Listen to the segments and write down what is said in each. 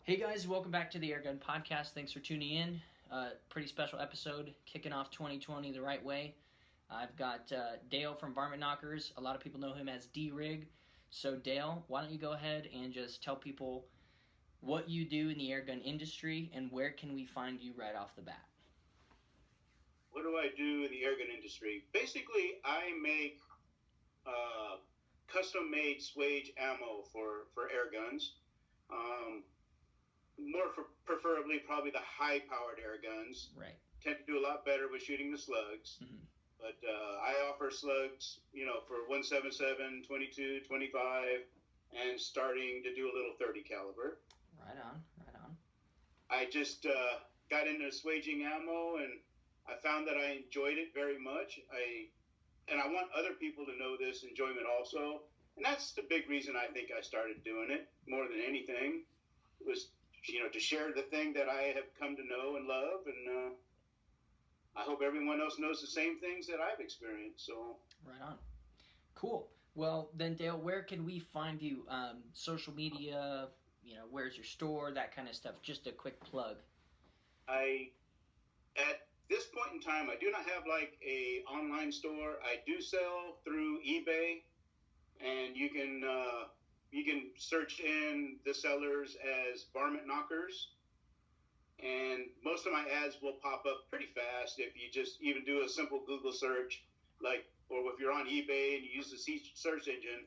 Hey guys, welcome back to the Airgun Podcast. Thanks for tuning in. Pretty special episode, kicking off 2020 the right way. I've got Dale from Varmint Knockers. A lot of people know him as D-Rig. So Dale, why don't you go ahead and just tell people what you do in the airgun industry and where can we find you right off the bat? What do I do in the airgun industry? Basically, I make custom-made swage ammo for airguns. Preferably probably the high-powered airguns. Right. Tend to do a lot better with shooting the slugs. Mm-hmm. But I offer slugs, for 177, 22, 25, and starting to do a little 30 caliber. Right on. I just got into swaging ammo, and I found that I enjoyed it very much. And I want other people to know this enjoyment also. And that's the big reason I think I started doing it more than anything, was to share the thing that I have come to know and love, and I hope everyone else knows the same things that I've experienced. So right on. Cool. Well, then Dale, where can we find you? Social media, where's your store, that kind of stuff. Just a quick plug. At this point in time, I do not have like a online store. I do sell through eBay, and you can search in the sellers as Varmint Knockers, and most of my ads will pop up pretty fast if you just even do a simple Google search, or if you're on eBay and you use the search engine,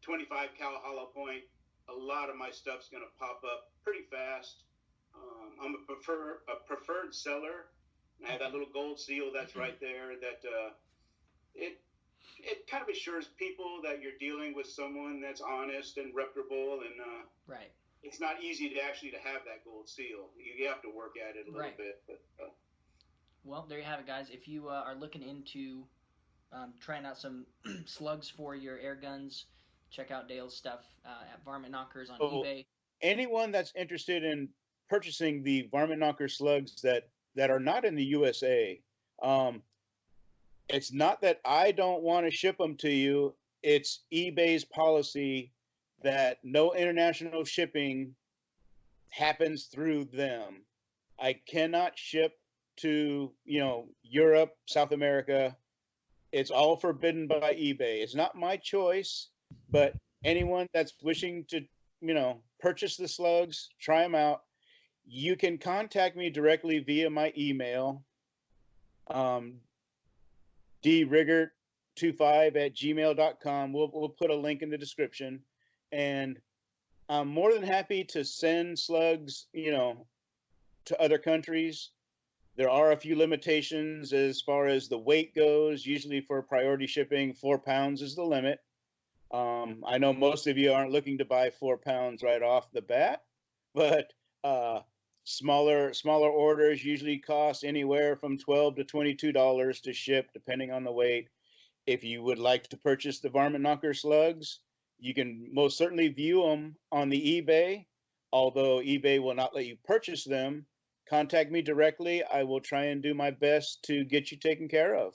25 cal hollow point, a lot of my stuff's going to pop up pretty fast. I'm a preferred seller, and I have that little gold seal that's right there that it kind of assures people that you're dealing with someone that's honest and reputable, and right. It's not easy to have that gold seal. You have to work at it a little bit. But, well, there you have it, guys. If you are looking into trying out some slugs for your air guns, check out Dale's stuff at Varmint Knockers on eBay. Anyone that's interested in purchasing the Varmint Knocker slugs that are not in the USA, it's not that I don't want to ship them to you. It's eBay's policy that no international shipping happens through them. I cannot ship to, Europe, South America. It's all forbidden by eBay. It's not my choice, but anyone that's wishing to, purchase the slugs, try them out, you can contact me directly via my email, driggert25@gmail.com. We'll put a link in the description, and I'm more than happy to send slugs, to other countries. There are a few limitations as far as the weight goes. Usually for priority shipping, 4 pounds is the limit. I know most of you aren't looking to buy 4 pounds right off the bat, but smaller orders usually cost anywhere from $12 to $22 to ship, depending on the weight. If you would like to purchase the Varmint Knocker slugs, you can most certainly view them on the eBay. Although eBay will not let you purchase them, contact me directly. I will try and do my best to get you taken care of.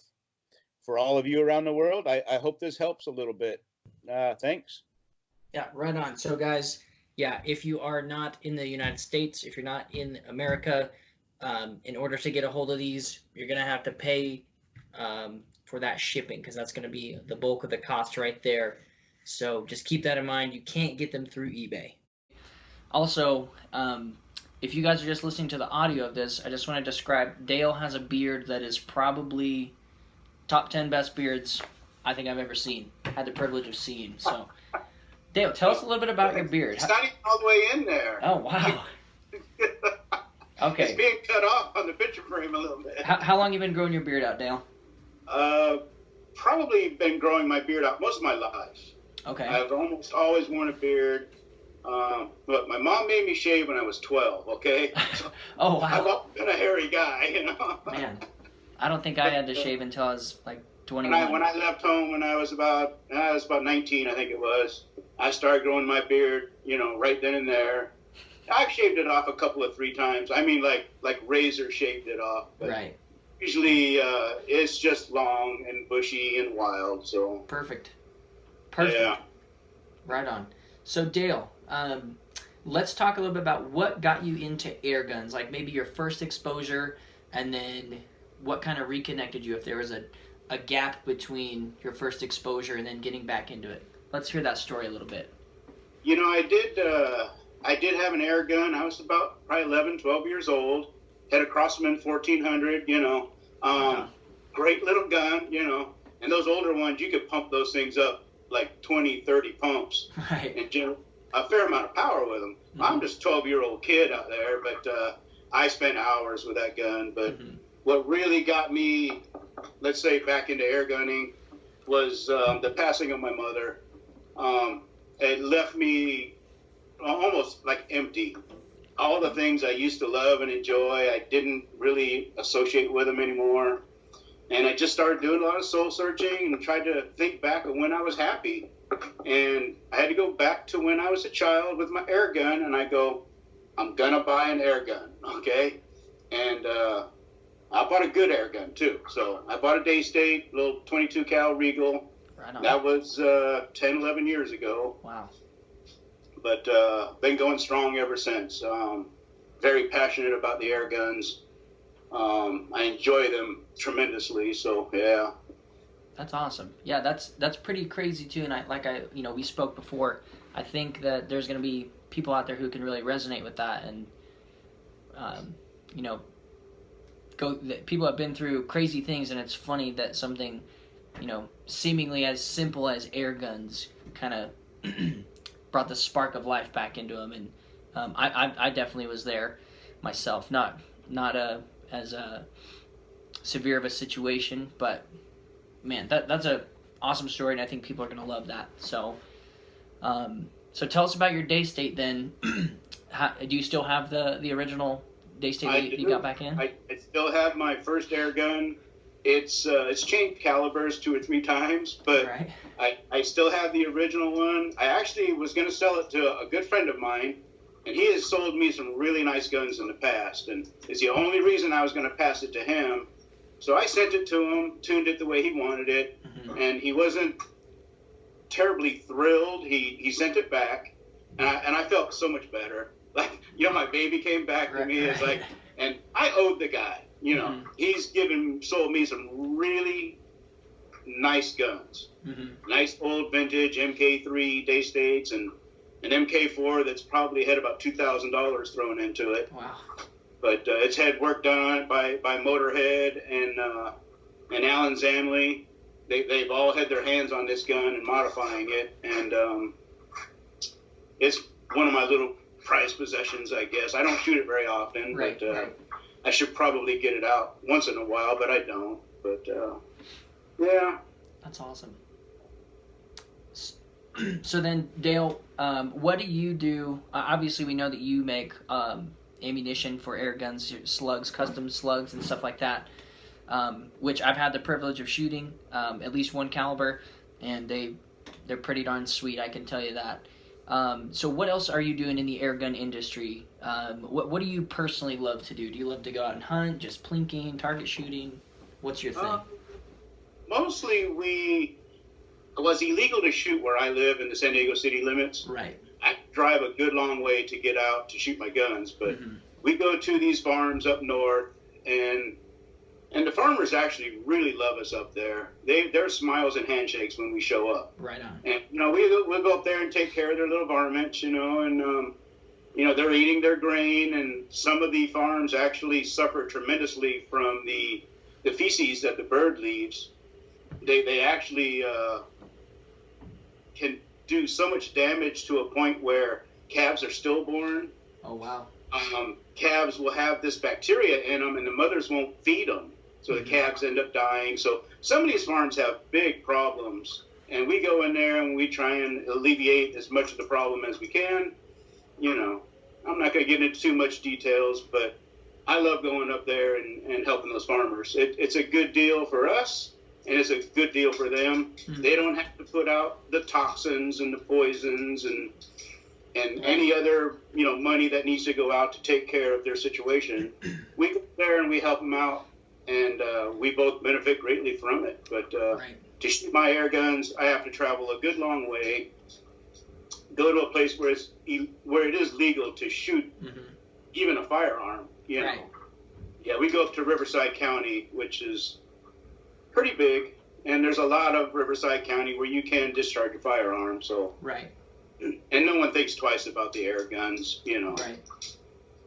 For all of you around the world, I hope this helps a little bit. Thanks. Yeah, right on. So guys, if you are not in the United States, if you're not in America, in order to get a hold of these, you're going to have to pay for that shipping, because that's going to be the bulk of the cost right there. So just keep that in mind. You can't get them through eBay. Also, if you guys are just listening to the audio of this, I just want to describe, Dale has a beard that is probably top 10 best beards I think I've ever seen. Had the privilege of seeing. So, Dale, tell us a little bit about your beard. It's not even all the way in there. Oh, wow. Okay. It's being cut off on the picture frame a little bit. How long have you been growing your beard out, Dale? Probably been growing my beard out most of my life. Okay. I've almost always worn a beard. But my mom made me shave when I was 12, okay? So oh, wow. I've always been a hairy guy, Man, I don't think I had to shave until I was like 21. When I left home when I was about 19, I think it was, I started growing my beard, right then and there. I've shaved it off a couple of 3 times. I mean, like razor shaved it off. But right. Usually it's just long and bushy and wild, so. Perfect. Yeah. Right on. So, Dale, let's talk a little bit about what got you into air guns, like maybe your first exposure, and then what kind of reconnected you, if there was a gap between your first exposure and then getting back into it. Let's hear that story a little bit. You know, I did have an air gun. I was about probably 11, 12 years old. Had a Crossman 1400, you know. Great little gun, you know. And those older ones, you could pump those things up like 20, 30 pumps. Right. And generate a fair amount of power with them. Mm-hmm. I'm just a 12-year-old kid out there, but I spent hours with that gun. But what really got me, let's say, back into air gunning was the passing of my mother. It left me almost like empty. All the things I used to love and enjoy, I didn't really associate with them anymore. And I just started doing a lot of soul searching and tried to think back of when I was happy. And I had to go back to when I was a child with my air gun, and I go, I'm going to buy an air gun, okay? And I bought a good air gun, too. So I bought a Daystate, little 22 cal Regal. Right on. That was 10, 11 years ago. Wow. But been going strong ever since. Very passionate about the air guns. I enjoy them tremendously, so yeah. That's awesome. Yeah, that's pretty crazy too. And we spoke before. I think that there's going to be people out there who can really resonate with that, and people have been through crazy things, and it's funny that something, seemingly as simple as air guns kind of brought the spark of life back into them. And I definitely was there myself, not as severe of a situation, but man, that's a awesome story, and I think people are going to love that. So tell us about your Daystate then. Do you still have the original Daystate you got back in? I still have my first air gun. It's changed calibers 2 or 3 times, but right. I still have the original one. I actually was going to sell it to a good friend of mine, and he has sold me some really nice guns in the past, and it's the only reason I was going to pass it to him. So I sent it to him, tuned it the way he wanted it, and he wasn't terribly thrilled. He sent it back, and I felt so much better. Like, my baby came back to me. It's like, and I owed the guy. He's sold me some really nice guns, nice old vintage MK3 Daystates, and an MK4 that's probably had about $2,000 thrown into it. Wow. But it's had work done on it by Motorhead and Alan Zanley. They've all had their hands on this gun and modifying it, and it's one of my little prized possessions, I guess. I don't shoot it very often, right. I should probably get it out once in a while, but I don't. But yeah. That's awesome. So then, Dale, what do you do? Obviously, we know that you make ammunition for air guns, slugs, custom slugs, and stuff like that, which I've had the privilege of shooting, at least one caliber, and they're pretty darn sweet, I can tell you that. So what else are you doing in the air gun industry? What do you personally love to do? Do you love to go out and hunt, just plinking, target shooting? What's your thing? Mostly it was illegal to shoot where I live in the San Diego city limits. Right. I drive a good long way to get out to shoot my guns, but we go to these farms up north, and the farmers actually really love us up there. They're smiles and handshakes when we show up. Right on. And we'll go up there and take care of their little varmints, and they're eating their grain, and some of the farms actually suffer tremendously from the feces that the bird leaves. They actually can do so much damage to a point where calves are stillborn. Oh, wow. Calves will have this bacteria in them, and the mothers won't feed them. So the calves end up dying. So some of these farms have big problems, and we go in there and we try and alleviate as much of the problem as we can. I'm not going to get into too much details, but I love going up there and helping those farmers. It's a good deal for us, and it's a good deal for them. They don't have to put out the toxins and the poisons and any other money that needs to go out to take care of their situation. We go there and we help them out, and we both benefit greatly from it. But to shoot my air guns, I have to travel a good long way, go to a place where it is legal to shoot even a firearm. You know? Right. Yeah, we go up to Riverside County, which is pretty big, and there's a lot of Riverside County where you can discharge a firearm. So right. And no one thinks twice about the air guns. You know. Right.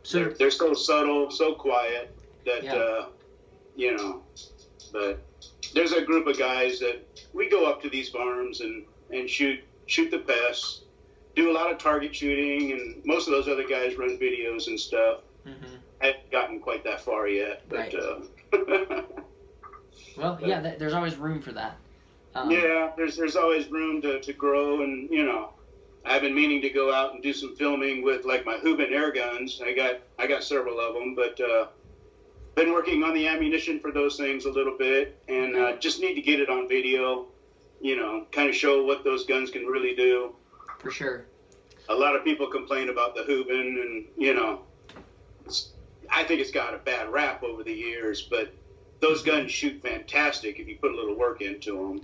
So they're so subtle, so quiet that you know. But there's a group of guys that we go up to these farms and shoot the pests, do a lot of target shooting, and most of those other guys run videos and stuff. I haven't gotten quite that far yet, but right. Well, yeah, there's always room for that. Yeah, there's always room to grow, and you know, I've been meaning to go out and do some filming with like my Hubin air guns. I got several of them, but been working on the ammunition for those things a little bit, and just need to get it on video. You know, kind of show what those guns can really do. For sure. A lot of people complain about the Hubin, and you know, I think it's got a bad rap over the years, but those guns shoot fantastic if you put a little work into them.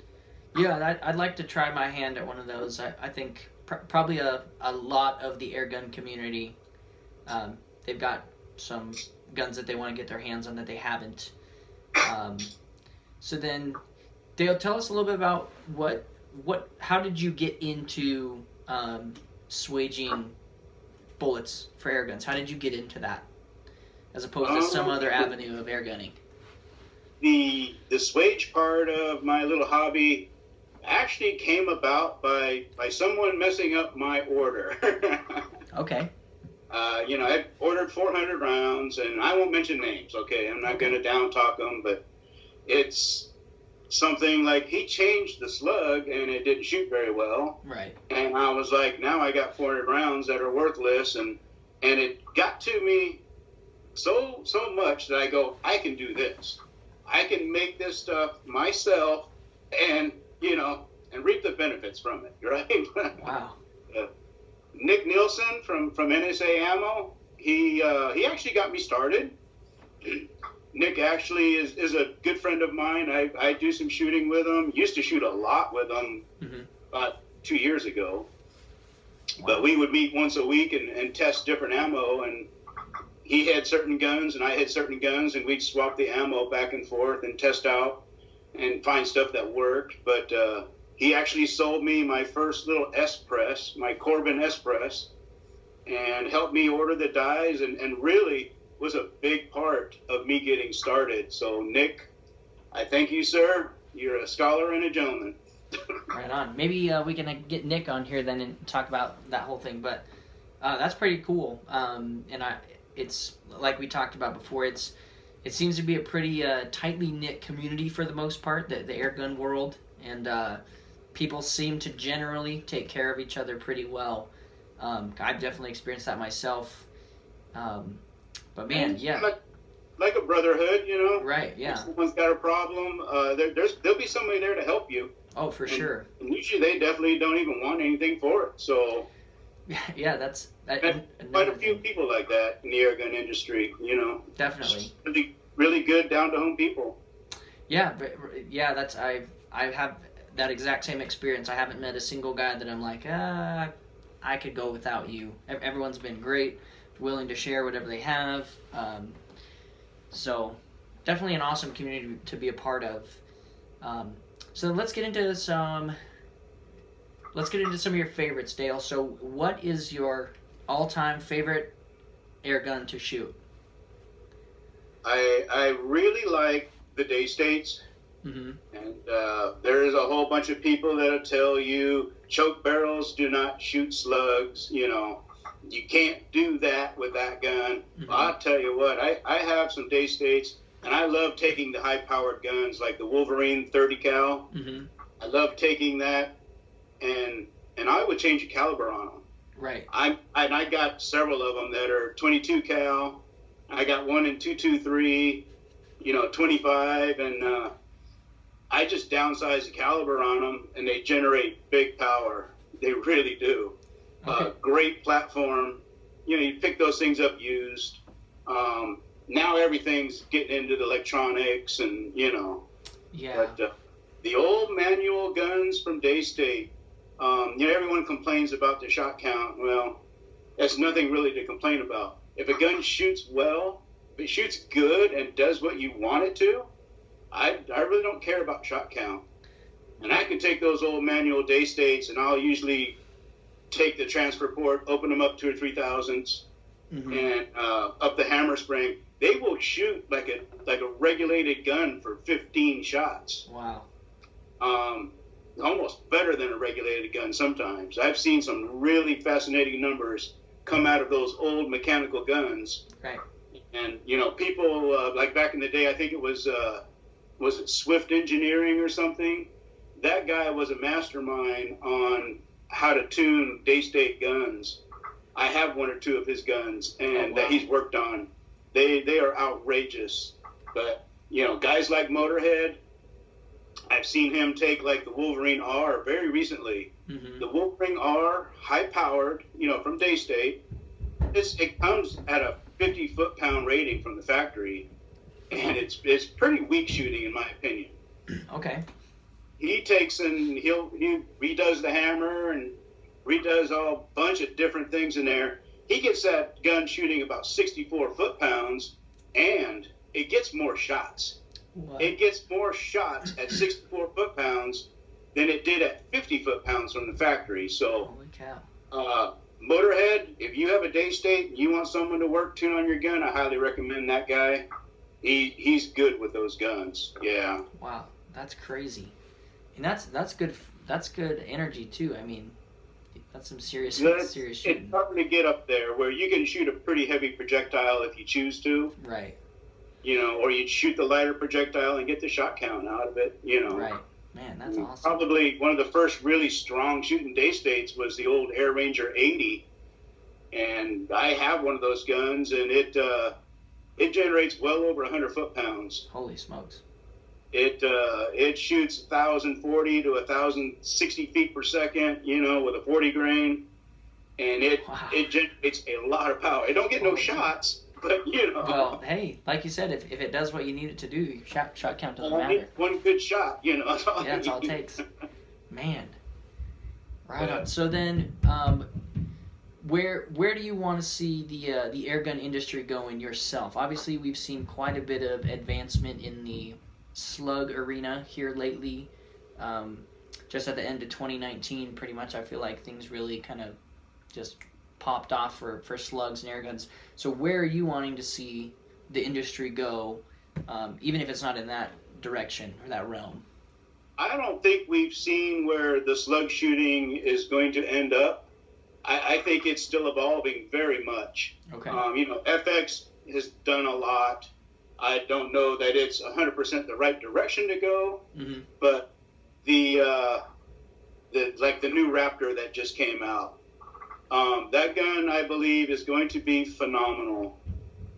Yeah, I'd like to try my hand at one of those. I think probably a lot of the airgun community, they've got some guns that they want to get their hands on that they haven't. So then, Dale, tell us a little bit about how did you get into swaging bullets for airguns? How did you get into that, as opposed to some other avenue of airgunning? The swage part of my little hobby actually came about by someone messing up my order. Okay. You know, I ordered 400 rounds, and I won't mention names, okay? I'm not going to down talk them, but it's something like he changed the slug, and it didn't shoot very well. Right. And I was like, now I got 400 rounds that are worthless, and it got to me so much that I go, I can do this. I can make this stuff myself, and you know, and reap the benefits from it, right? Wow. Nick Nielsen from NSA Ammo, he actually got me started. Nick actually is a good friend of mine. I do some shooting with him. Used to shoot a lot with him about 2 years ago. Wow. But we would meet once a week and test different ammo, and he had certain guns and I had certain guns, and we'd swap the ammo back and forth and test out and find stuff that worked. But he actually sold me my first little S-Press, my Corbin S-Press, and helped me order the dies, and really was a big part of me getting started. So, Nick, I thank you, sir. You're a scholar and a gentleman. Right on. Maybe we can get Nick on here then and talk about that whole thing. But that's pretty cool. And it's like we talked about before. It seems to be a pretty tightly knit community for the most part, the airgun world, and people seem to generally take care of each other pretty well. I've definitely experienced that myself. But man, yeah. Like a brotherhood, you know? Right, yeah. If someone's got a problem, there'll be somebody there to help you. Oh, for sure. And usually they definitely don't even want anything for it, so... Yeah, that's... quite a few people like that in the airgun industry, you know? Definitely. Really, really good, down-to-home people. Yeah, that's... I have that exact same experience. I haven't met a single guy that I'm like, I could go without you. Everyone's been great, willing to share whatever they have. So definitely an awesome community to be a part of. So let's get into some of your favorites, Dale. So what is your all-time favorite air gun to shoot? I really like the Day States. Mm-hmm. And there is a whole bunch of people that'll tell you choke barrels do not shoot slugs. You know, you can't do that with that gun. Mm-hmm. Well, I'll tell you what, I have some Day States, and I love taking the high-powered guns like the Wolverine 30 cal. Mm-hmm. I love taking that, and I would change the caliber on them. Right. I got several of them that are 22 cal. I got one in 223, 25, and I just downsize the caliber on them, and they generate big power. They really do. Okay. Great platform. You pick those things up used. Now everything's getting into the electronics, and Yeah. But the old manual guns from Day State, Everyone complains about the shot count. Well, that's nothing really to complain about. If a gun shoots well, if it shoots good and does what you want it to, I really don't care about shot count. And I can take those old manual day states, and I'll usually take the transfer port, open them up 2 or 3 thousandths, and up the hammer spring. They will shoot like a regulated gun for 15 shots. Wow. Almost better than a regulated gun sometimes. I've seen some really fascinating numbers come out of those old mechanical guns. Right. And, people, like back in the day, I think it was it Swift Engineering or something? That guy was a mastermind on how to tune day-state guns. I have 1 or 2 of his guns, and that he's worked on. They are outrageous. But, guys like Motorhead, I've seen him take like the Wolverine R very recently. The Wolverine R, high-powered, from Daystate. It comes at a 50 foot-pound rating from the factory, and it's pretty weak shooting in my opinion. Okay. He takes and he redoes the hammer and redoes a bunch of different things in there. He gets that gun shooting about 64 foot-pounds, and it gets more shots. What? It gets more shots at 64 foot-pounds than it did at 50 foot-pounds from the factory. So, holy cow. Motorhead, if you have a day state and you want someone to work tune on your gun, I highly recommend that guy. He's good with those guns. Yeah. Wow, that's crazy. And that's good. That's good energy too. I mean, that's some serious shooting. It's starting to get up there where you can shoot a pretty heavy projectile if you choose to. Right. Or you shoot the lighter projectile and get the shot count out of it. Right. Man, that's awesome. Probably one of the first really strong shooting day states was the old Air Ranger 80, and I have one of those guns, and it generates well over 100 foot-pounds. Holy smokes! It shoots 1,040 to 1,060 feet per second, with a 40 grain, and it generates a lot of power. It don't get no shots. But, Well, hey, like you said, if it does what you need it to do, shot count doesn't matter. One good shot, that's all that's all it takes. Man. Right on. So then, where do you want to see the airgun industry going yourself? Obviously, we've seen quite a bit of advancement in the slug arena here lately. Just at the end of 2019, pretty much, I feel like things really kind of just popped off for slugs and airguns. So where are you wanting to see the industry go, even if it's not in that direction or that realm? I don't think we've seen where the slug shooting is going to end up. I think it's still evolving very much. Okay. FX has done a lot. I don't know that it's 100% the right direction to go, but the new Raptor that just came out, that gun, I believe, is going to be phenomenal.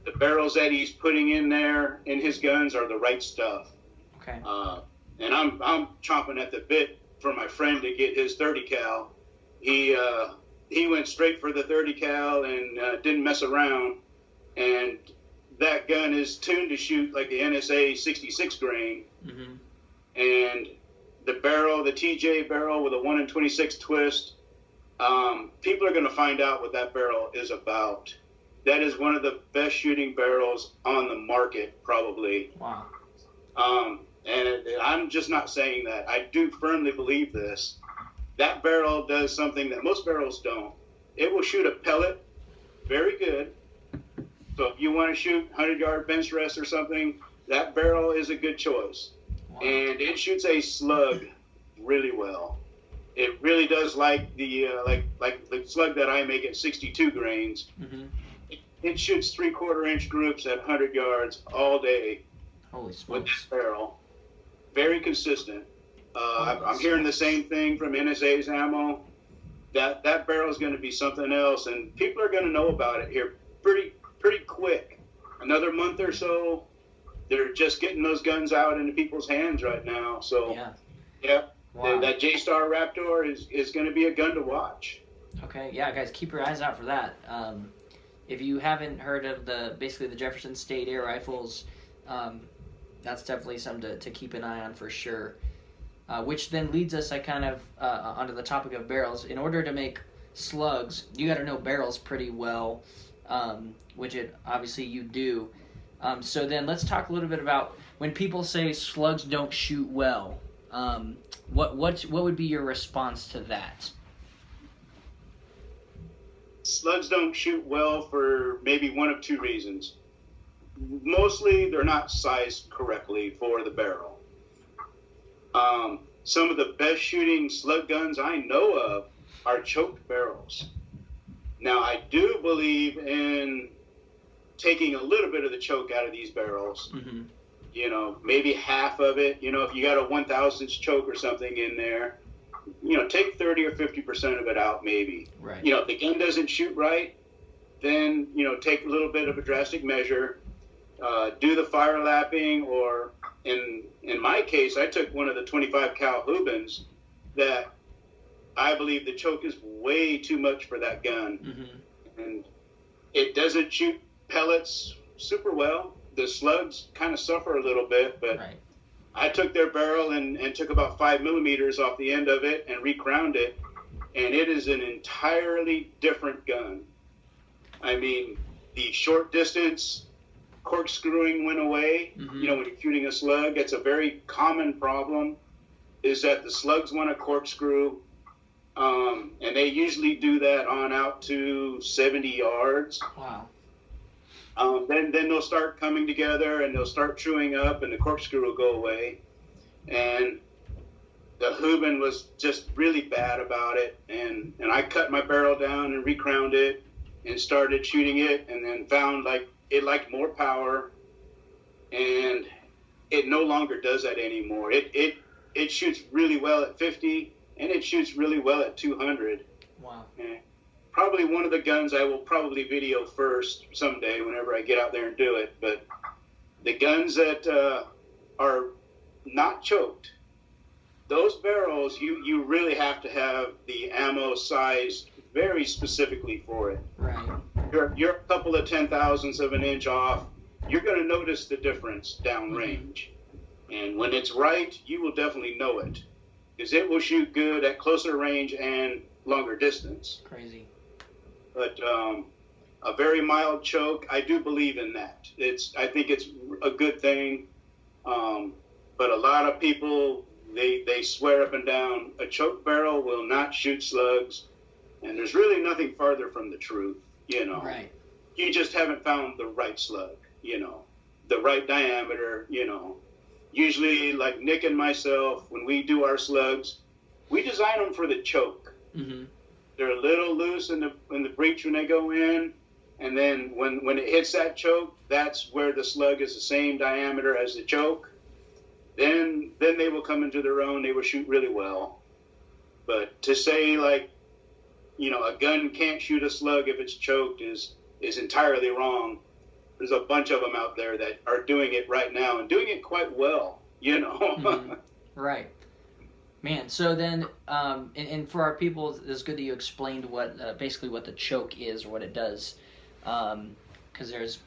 The barrels that he's putting in there in his guns are the right stuff. Okay. And I'm chomping at the bit for my friend to get his 30 cal. He went straight for the 30 cal and didn't mess around. And that gun is tuned to shoot like the NSA 66 grain. And the barrel, the TJ barrel with a 1 in 26 twist. People are going to find out what that barrel is about. That is one of the best shooting barrels on the market, probably. Wow. And I'm just not saying that. I do firmly believe this. That barrel does something that most barrels don't. It will shoot a pellet very good. So if you want to shoot 100-yard bench rest or something, that barrel is a good choice. Wow. And it shoots a slug really well. It really does like the like the slug that I make at 62 grains. It shoots 3/4 inch groups at 100 yards all day. Holy smokes. With this barrel. Very consistent. I'm hearing the same thing from NSA's ammo. That barrel is going to be something else, and people are going to know about it here pretty quick. Another month or so, they're just getting those guns out into people's hands right now. So, yeah. Wow. That J-Star Raptor is going to be a gun to watch. Okay, yeah, guys, keep your eyes out for that. If you haven't heard of the Jefferson State air rifles, that's definitely something to keep an eye on for sure. which then leads us onto the topic of barrels. In order to make slugs, you got to know barrels pretty well, which obviously you do. So then let's talk a little bit about when people say slugs don't shoot well. What would be your response to that? Slugs don't shoot well for maybe one of two reasons. Mostly, they're not sized correctly for the barrel. Some of the best shooting slug guns I know of are choked barrels. Now, I do believe in taking a little bit of the choke out of these barrels. Mm-hmm. You know, maybe half of it. You know, if you got a 1,000th choke or something in there, you know, take 30 or 50% of it out, maybe. Right. You know, if the gun doesn't shoot right, then, you know, take a little bit of a drastic measure, do the fire lapping, or in my case, I took one of the 25 cal Hubans that I believe the choke is way too much for that gun. Mm-hmm. And it doesn't shoot pellets super well. The slugs kind of suffer a little bit, but right. I took their barrel and took about 5 millimeters off the end of it and recrowned it, and it is an entirely different gun. I mean, the short distance corkscrewing went away. Mm-hmm. You know, when you're shooting a slug, it's a very common problem, is that the slugs want to corkscrew, and they usually do that on out to 70 yards. Wow. Then they'll start coming together and they'll start chewing up and the corkscrew will go away. And the Huben was just really bad about it. And I cut my barrel down and recrowned it and started shooting it, and then found like it liked more power, and it no longer does that anymore. It shoots really well at 50 and it shoots really well at 200. Wow. And probably one of the guns I will probably video first someday whenever I get out there and do it. But the guns that are not choked, those barrels, you really have to have the ammo sized very specifically for it. Right. You're a couple of 10,000ths of an inch off, you're going to notice the difference downrange. And when it's right, you will definitely know it, because it will shoot good at closer range and longer distance. Crazy. But a very mild choke, I do believe in that. I think it's a good thing. But a lot of people, they swear up and down, a choke barrel will not shoot slugs. And there's really nothing farther from the truth, you know. Right. You just haven't found the right slug, you know, the right diameter, you know. Usually, like Nick and myself, when we do our slugs, we design them for the choke. Mm-hmm. They're a little loose in the breech when they go in, and then when it hits that choke, that's where the slug is the same diameter as the choke. Then they will come into their own. They will shoot really well. But to say, like, you know, a gun can't shoot a slug if it's choked is entirely wrong. There's a bunch of them out there that are doing it right now and doing it quite well, you know. Mm-hmm. Right. Man, so then, and for our people, it's good that you explained what basically what the choke is or what it does, because there's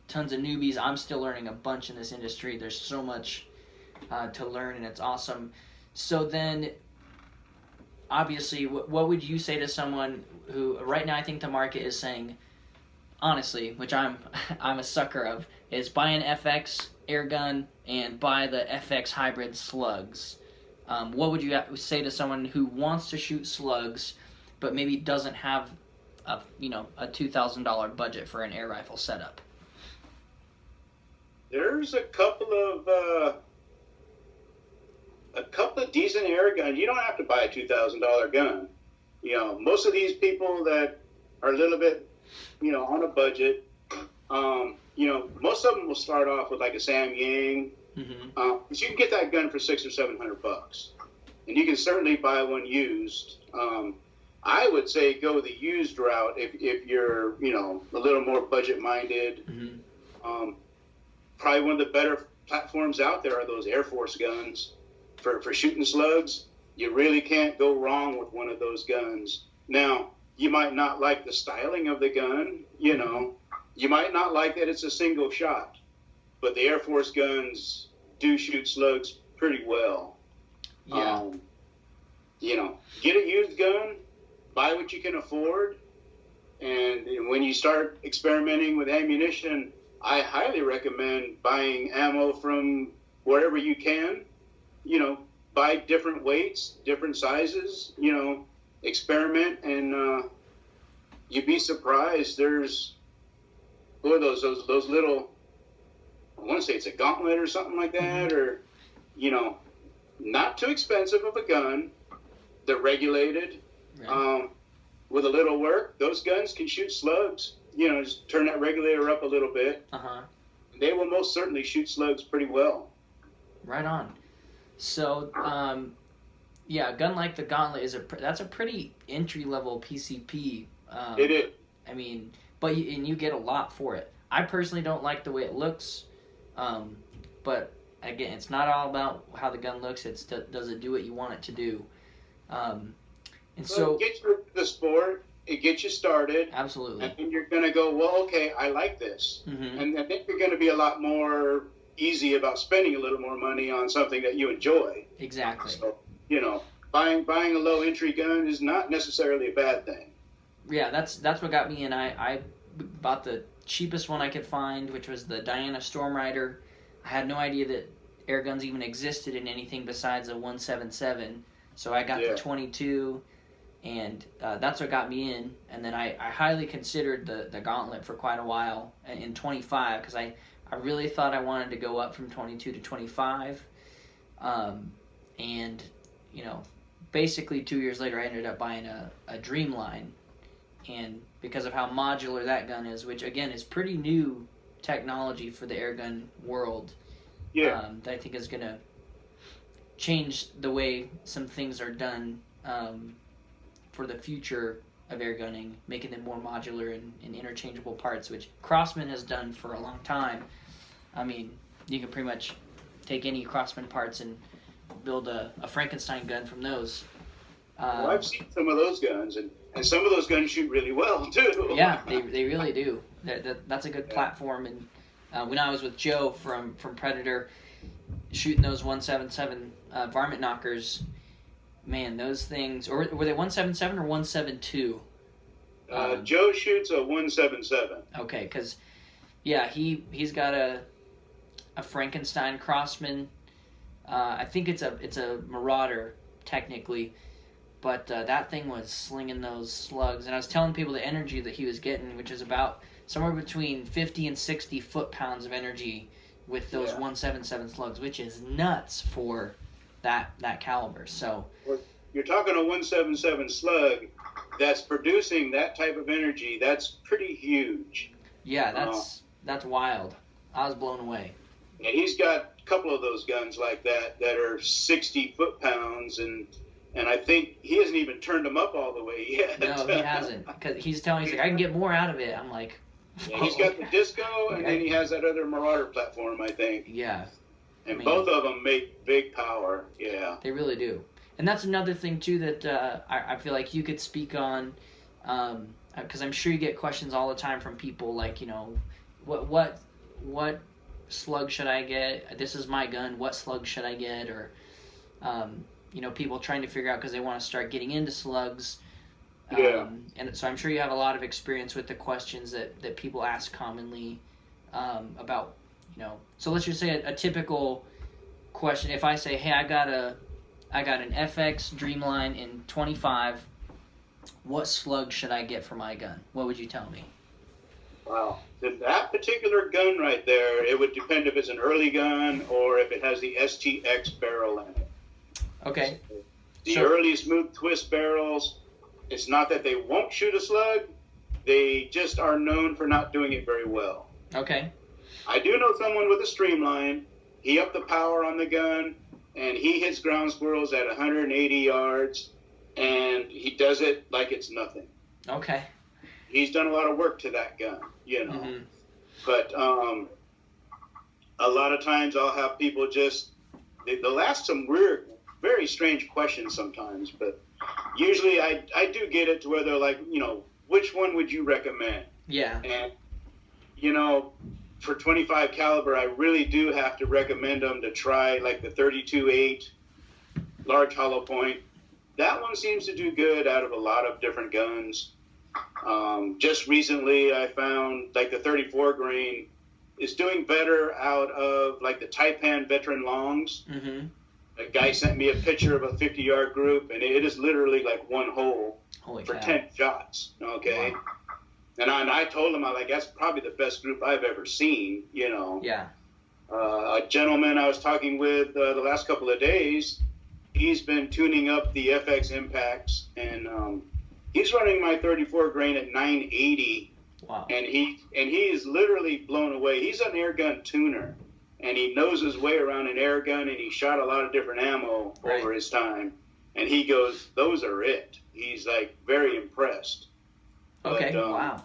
tons of newbies. I'm still learning a bunch in this industry. There's so much to learn, and it's awesome. So then, obviously, what would you say to someone who, right now I think the market is saying, honestly, which I'm a sucker of, is buy an FX airgun and buy the FX hybrid slugs. What would you say to someone who wants to shoot slugs, but maybe doesn't have a $2,000 budget for an air rifle setup? There's a couple of decent air guns. You don't have to buy a $2,000 gun. You know, most of these people that are a little bit, you know, on a budget, you know, most of them will start off with like a Sam Yang. Mm-hmm. But you can get that gun for $600 or $700, and you can certainly buy one used. I would say go the used route if you're, you know, a little more budget minded. Mm-hmm. Probably one of the better platforms out there are those Air Force guns for shooting slugs. You really can't go wrong with one of those guns. Now, you might not like the styling of the gun, you know. You might not like that it's a single shot, but the Air Force guns do shoot slugs pretty well. Yeah. Get a used gun, buy what you can afford, and when you start experimenting with ammunition, I highly recommend buying ammo from wherever you can. Buy different weights, different sizes. Experiment, and you'd be surprised. There's those little. I want to say it's a gauntlet or something like that, or not too expensive of a gun. They're regulated. Right. With a little work, those guns can shoot slugs. Just turn that regulator up a little bit. Uh-huh. They will most certainly shoot slugs pretty well. Right on. So, a gun like the Gauntlet that's a pretty entry-level PCP. It is. I mean, but you get a lot for it. I personally don't like the way it looks, but again, it's not all about how the gun looks. It's does it do what you want it to do. It gets you into the sport. It gets you started. Absolutely. And then you're going to go, well, okay, I like this. Mm-hmm. And I think you're going to be a lot more easy about spending a little more money on something that you enjoy. Exactly. So, buying a low entry gun is not necessarily a bad thing. Yeah, that's what got me in. I bought the cheapest one I could find, which was the Diana Storm Rider. I had no idea that air guns even existed in anything besides a 177. So I got the 22, and that's what got me in. And then I highly considered the Gauntlet for quite a while in 25, because I really thought I wanted to go up from 22 to 25. And, basically 2 years later I ended up buying a Dreamline. And because of how modular that gun is, which again is pretty new technology for the airgun world, that I think is going to change the way some things are done for the future of airgunning, making them more modular and interchangeable parts, which Crossman has done for a long time. I mean, you can pretty much take any Crossman parts and build a Frankenstein gun from those. Well, I've seen some of those guns, and some of those guns shoot really well, too. Yeah, they really do. That's a good platform. And when I was with Joe from Predator, shooting those 177 Varmint knockers, man, those things, or were they 177 or 172? Joe shoots a 177. Okay, because, yeah, he's got a Frankenstein Crossman. I think it's a Marauder, technically. But that thing was slinging those slugs. And I was telling people the energy that he was getting, which is about somewhere between 50 and 60 foot-pounds of energy with those 177 slugs, which is nuts for that caliber. So you're talking a 177 slug that's producing that type of energy. That's pretty huge. Yeah, that's wild. I was blown away. And he's got a couple of those guns like that are 60 foot-pounds, and I think he hasn't even turned them up all the way yet. No, he hasn't. Because he's telling me, I can get more out of it. I'm like... Yeah, he's got the Disco, and then he has that other Marauder platform, I think. Yeah. And both of them make big power, yeah. They really do. And that's another thing, too, that I feel like you could speak on, because I'm sure you get questions all the time from people like, what slug should I get? This is my gun. What slug should I get? Or... people trying to figure out because they want to start getting into slugs. And so I'm sure you have a lot of experience with the questions that people ask commonly about, So let's just say a typical question. If I say, hey, I got an FX Dreamline in 25, what slug should I get for my gun? What would you tell me? Wow. That particular gun right there, it would depend if it's an early gun or if it has the STX barrel in it. Okay. The early smooth twist barrels, it's not that they won't shoot a slug, they just are known for not doing it very well. Okay. I do know someone with a Streamline. He upped the power on the gun, and he hits ground squirrels at 180 yards, and he does it like it's nothing. Okay. He's done a lot of work to that gun, Mm-hmm. But a lot of times I'll have people they'll ask some weird, very strange questions sometimes, but usually I do get it to where they're like, which one would you recommend? Yeah. And, for 25 caliber, I really do have to recommend them to try like the 32-8 large hollow point. That one seems to do good out of a lot of different guns. Just recently, I found like the 34 grain is doing better out of like the Taipan veteran longs. Mm-hmm. A guy sent me a picture of a 50-yard group, and it is literally like one hole for 10 shots. Okay. Wow. And I told him, that's probably the best group I've ever seen, you know. Yeah. A gentleman I was talking with the last couple of days, he's been tuning up the FX impacts, and he's running my 34 grain at 980. Wow. And he is literally blown away. He's an airgun tuner, and he knows his way around an air gun, and he shot a lot of different ammo over his time. And he goes, those are it. He's like very impressed. Okay, but, wow.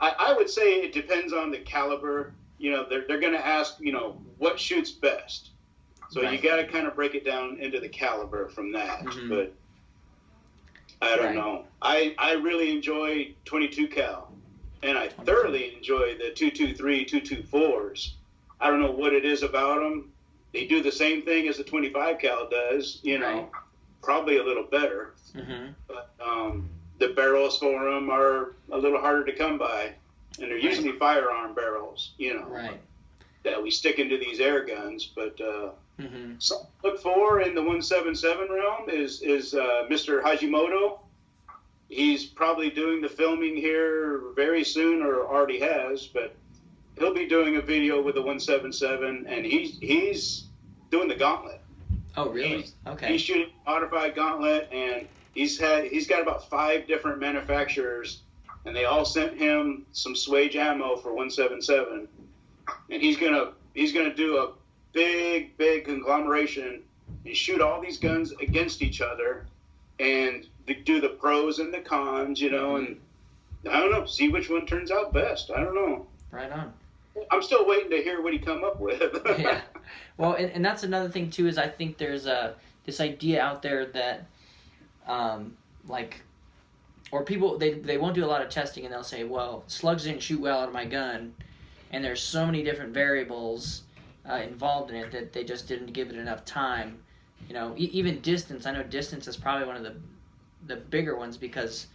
I would say it depends on the caliber. You know, they're going to ask, you know, what shoots best. So you got to kind of break it down into the caliber from that. Mm-hmm. But I don't know. I really enjoy 22 cal, and I thoroughly enjoy the 223, 224s. I don't know what it is about them. They do the same thing as the 25 cal does, you know, probably a little better. Mm-hmm. But the barrels for them are a little harder to come by, and they're usually firearm barrels, you know, that we stick into these air guns. But so look for in the 177 realm is Mr. Hajimoto. He's probably doing the filming here very soon, or already has, but he'll be doing a video with the 177, and he's doing the gauntlet. Oh, really? Okay. He's shooting modified gauntlet, and he's got about 5 different manufacturers, and they all sent him some Swage ammo for 177, and he's gonna do a big conglomeration and shoot all these guns against each other, and do the pros and the cons, you know, and I don't know, see which one turns out best. I don't know. Right on. I'm still waiting to hear what he come up with. Yeah. Well, and that's another thing too, is I think there's this idea out there that or people they won't do a lot of testing, and they'll say, well, slugs didn't shoot well out of my gun, and there's so many different variables involved in it that they just didn't give it enough time. You know, even distance. I know distance is probably one of the bigger ones, because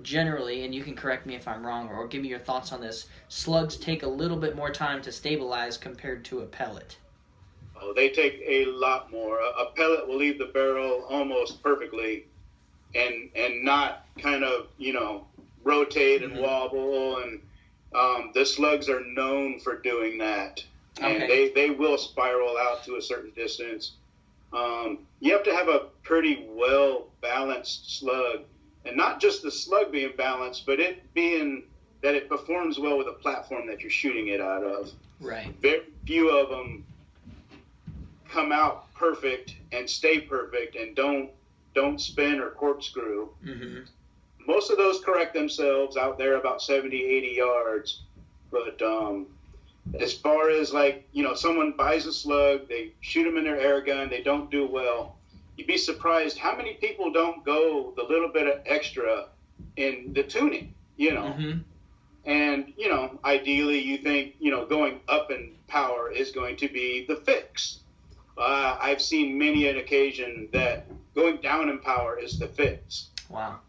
generally, and you can correct me if I'm wrong, or give me your thoughts on this, slugs take a little bit more time to stabilize compared to a pellet. Oh, they take a lot more. A pellet will leave the barrel almost perfectly, and not kind of, you know, rotate and wobble. And the slugs are known for doing that, and they will spiral out to a certain distance. You have to have a pretty well balanced slug, and not just the slug being balanced, but it being that it performs well with a platform that you're shooting it out of. Right. Very few of them come out perfect and stay perfect and don't spin or corkscrew. Mm-hmm. Most of those correct themselves out there about 70, 80 yards. But as far as, like, you know, someone buys a slug, they shoot them in their air gun, they don't do well. You'd be surprised how many people don't go the little bit of extra in the tuning, you know. Mm-hmm. And, you know, ideally you think, you know, going up in power is going to be the fix. I've seen many an occasion that going down in power is the fix. Wow.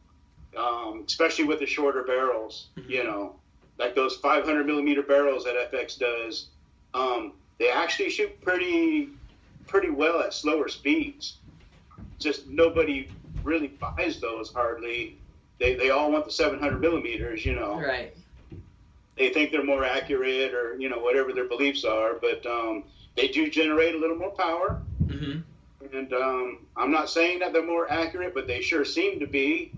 Especially with the shorter barrels, you know, like those 500 millimeter barrels that FX does. They actually shoot pretty well at slower speeds. Just nobody really buys those hardly. They all want the 700 millimeters, you know. Right. They think they're more accurate, or, you know, whatever their beliefs are, but they do generate a little more power. Mm-hmm. And I'm not saying that they're more accurate, but they sure seem to be.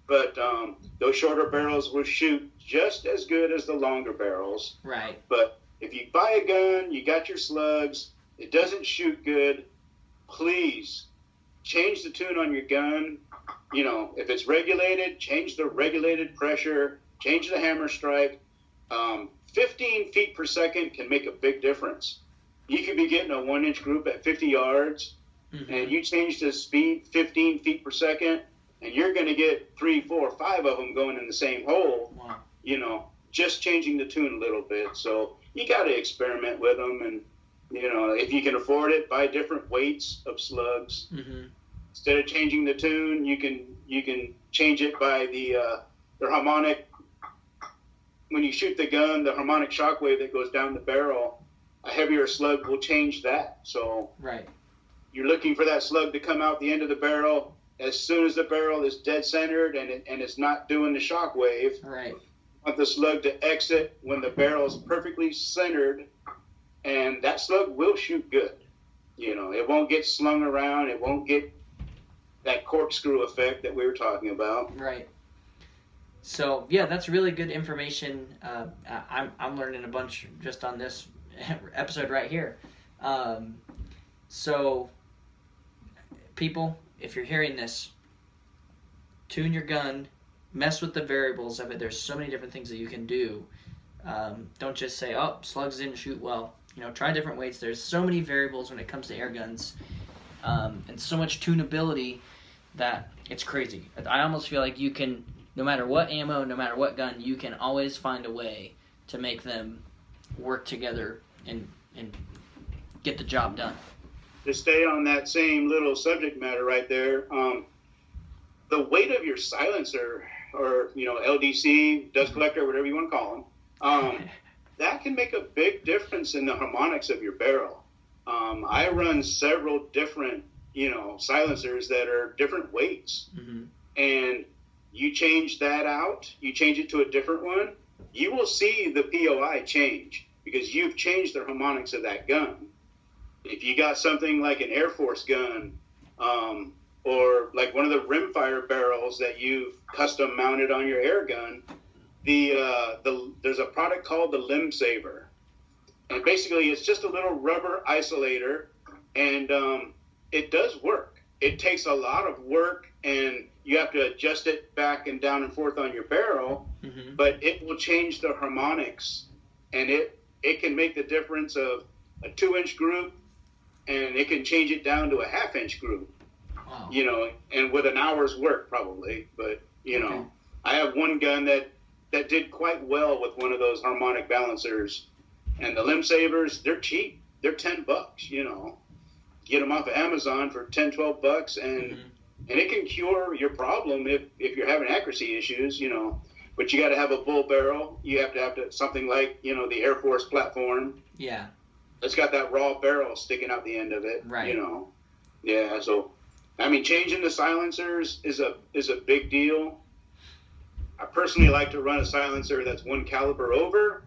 But those shorter barrels will shoot just as good as the longer barrels. Right. But if you buy a gun, you got your slugs, it doesn't shoot good, please change the tune on your gun. You know, if it's regulated, change the regulated pressure, change the hammer strike. 15 feet per second can make a big difference. You could be getting a 1-inch group at 50 yards, and you change the speed 15 feet per second, and you're going to get 3, 4, 5 of them going in the same hole. Wow. You know, just changing the tune a little bit. So you got to experiment with them, and, you know, if you can afford it, buy different weights of slugs. Mm-hmm. Instead of changing the tune, you can change it by the harmonic. When you shoot the gun, the harmonic shockwave that goes down the barrel, a heavier slug will change that. So right. You're looking for that slug to come out the end of the barrel as soon as the barrel is dead centered and it's not doing the shockwave. Right. You want the slug to exit when the barrel is perfectly centered, and that slug will shoot good. You know, it won't get slung around. It won't get that corkscrew effect that we were talking about. Right. So yeah, that's really good information. I'm learning a bunch just on this episode right here. So people, if you're hearing this, tune your gun, mess with the variables of it. There's so many different things that you can do. Don't just say, oh, slugs didn't shoot well. You know, try different weights. There's so many variables when it comes to air guns, and so much tunability that it's crazy. I almost feel like you can, no matter what ammo, no matter what gun, you can always find a way to make them work together and get the job done. To stay on that same little subject matter right there, the weight of your silencer, or LDC, dust collector, whatever you want to call them, that can make a big difference in the harmonics of your barrel. I run several different silencers that are different weights, and you change that out, you change it to a different one, you will see the POI change because you've changed the harmonics of that gun. If you got something like an Air Force gun, or like one of the rimfire barrels that you've custom mounted on your air gun, there's a product called the Limb Saver, and basically it's just a little rubber isolator, and it does work. It takes a lot of work, and you have to adjust it back and down and forth on your barrel, but it will change the harmonics, and it can make the difference of a 2-inch group, and it can change it down to a 1/2-inch group. Wow. And with an hour's work probably, but okay. I have one gun that did quite well with one of those harmonic balancers, and the Limb Savers, they're cheap. They're $10, get them off of Amazon for $10-12, and it can cure your problem if you're having accuracy issues, but you got to have a bull barrel. You have to have something like, the Air Force platform. Yeah. It's got that raw barrel sticking out the end of it. Right. Yeah. So, changing the silencers is a big deal. I personally like to run a silencer that's 1 caliber over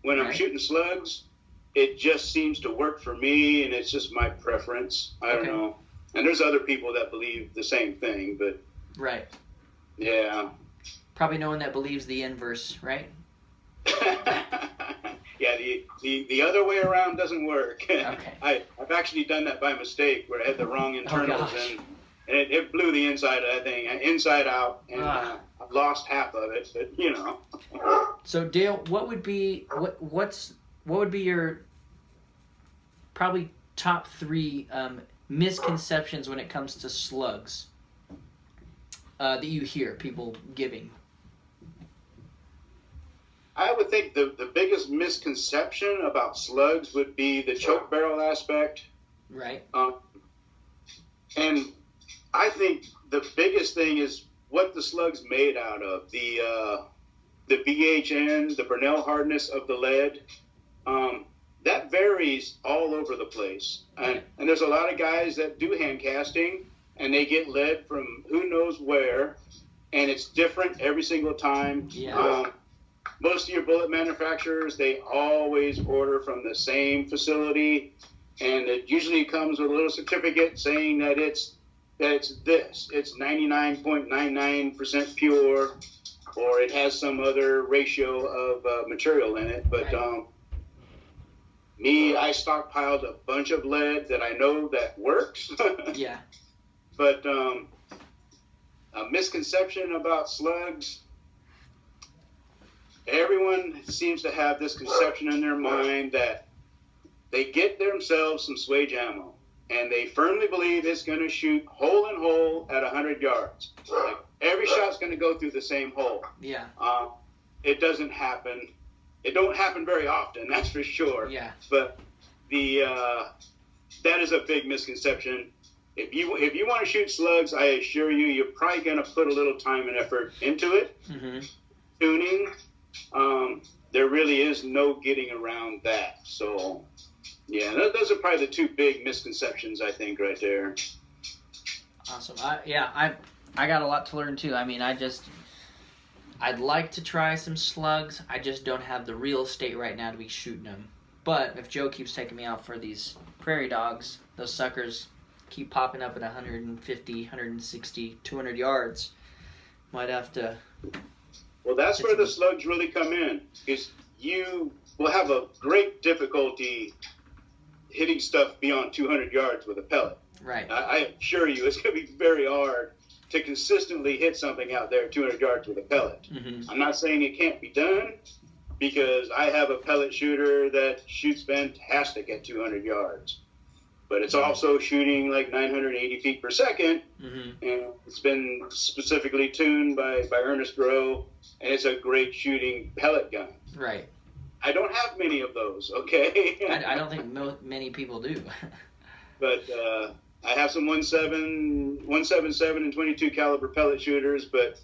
when I'm shooting slugs. It just seems to work for me, and it's just my preference. I don't know. And there's other people that believe the same thing, but right. Yeah. Probably no one that believes the inverse, right? Yeah, the other way around doesn't work. Okay. I've actually done that by mistake, where I had the wrong internals, and it blew the inside of that thing inside out, and I lost half of it. But So Dale, what would be your probably top 3 misconceptions when it comes to slugs that you hear people giving? I would think the biggest misconception about slugs would be the choke barrel aspect. Right. And I think the biggest thing is what the slug's made out of. The BHN, the Bernal hardness of the lead, that varies all over the place. And there's a lot of guys that do hand casting, and they get lead from who knows where, and it's different every single time. Yeah. Most of your bullet manufacturers, they always order from the same facility, and it usually comes with a little certificate saying that it's 99.99% pure, or it has some other ratio of material in it. But I stockpiled a bunch of lead that I know that works. Yeah. But a misconception about slugs. Everyone seems to have this conception in their mind that they get themselves some swage ammo, and they firmly believe it's going to shoot hole in hole at 100 yards. Like every shot's going to go through the same hole. Yeah. It doesn't happen. It don't happen very often, that's for sure. Yeah. But that is a big misconception. if you want to shoot slugs, I assure you, you're probably going to put a little time and effort into it. Mm-hmm. Tuning, there really is no getting around that. So, yeah, those are probably the two big misconceptions, I think, right there. Awesome. I got a lot to learn too. I mean, I'd like to try some slugs. I just don't have the real estate right now to be shooting them. But if Joe keeps taking me out for these prairie dogs, those suckers keep popping up at 150, 160, 200 yards. Might have to... Well, that's where the slugs really come in, because you will have a great difficulty hitting stuff beyond 200 yards with a pellet. Right. I assure you, it's going to be very hard to consistently hit something out there 200 yards with a pellet. Mm-hmm. I'm not saying it can't be done, because I have a pellet shooter that shoots fantastic at 200 yards. But it's also shooting like 980 feet per second, mm-hmm. and it's been specifically tuned by Ernest Rowe, and it's a great shooting pellet gun. Right. I don't have many of those, okay? I don't think many people do. But I have some 177 and 22 caliber pellet shooters, but